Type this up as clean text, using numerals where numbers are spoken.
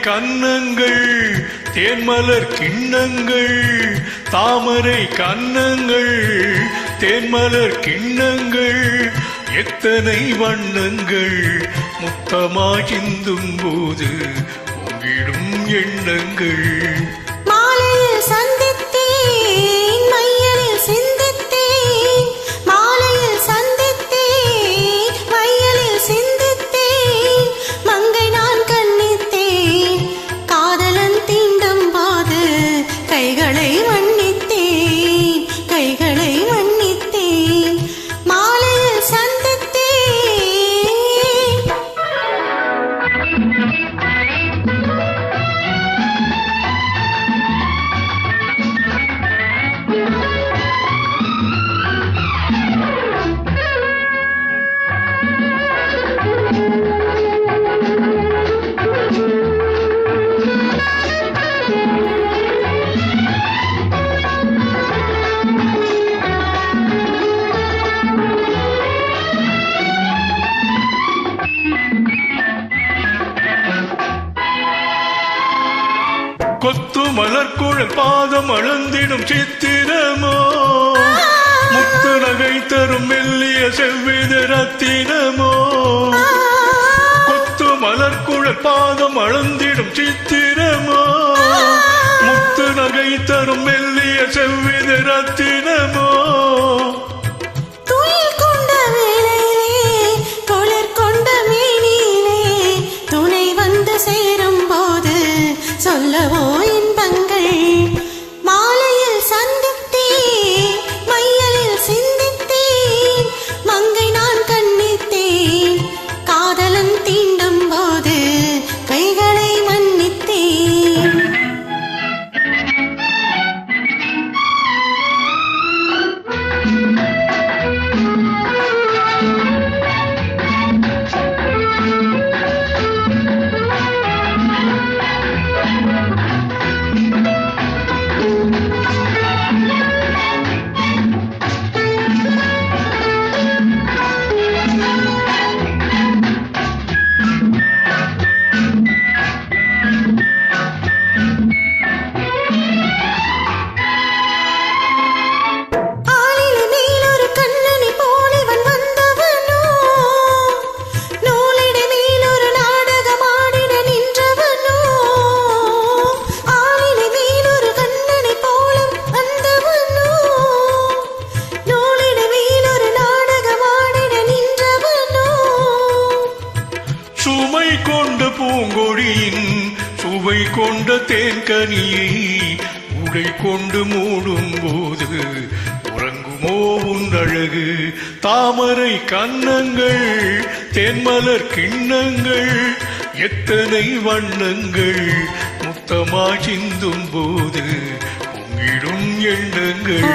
கன்னங்கள் தேன்மலர் கிண்ணங்கள், தாமரை கன்னங்கள் தேன்மலர் கிண்ணங்கள், எத்தனை வண்ணங்கள் முத்தமாய் சிந்தும் போது உங்கிடும் எண்ணங்கள். மாலையில் சந்தித்தேன் மையலில் சிந்தித்தேன், மாலையில் சந்தித்தேன் மையலில் சிந்தித்தேன், மங்கை நான் கண்ணித்தேன் காதலன் தீண்டும் போது கைகளை வண்ணித்தேன், கைகளை வண்ணித்தேன், மாலையில் சந்தித்தேன். கொத்து மலர்குழல் பாதம் அளந்திடும் சித்திரமோ, முத்து நகை தரும் மெல்லிய செவ்வித ரத்தினமோ. கொத்து மலர்குழல் பாதம் அளந்திடும் சித்திரமோ, முத்து நகை தரும் மெல்லிய செவ்வித ரத்தினமோ. துயில் கொண்ட வேளையிலே குளிர் கொண்ட மேனியிலே துணை வந்து சேரும் போது சொல்லவோ இன்பங்கள். மாலையில் சந்தித்தேன் மையலில் சிந்தித்தேன், மங்கை நான் கண்ணித்தேன் காதலன் தீண்டும் போது கைகளை மன்னித்தேன். சுமை கொண்ட பூங்கொடியின் சுவை கொண்ட தேன்கனியை உடை கொண்டு மூடும் போது உறங்குமோ உன் அழகு. தாமரை கன்னங்கள் தேன்மலர் கிண்ணங்கள், எத்தனை வண்ணங்கள் முத்தமா சிந்தும் போது பொங்கிடும் எண்ணங்கள்.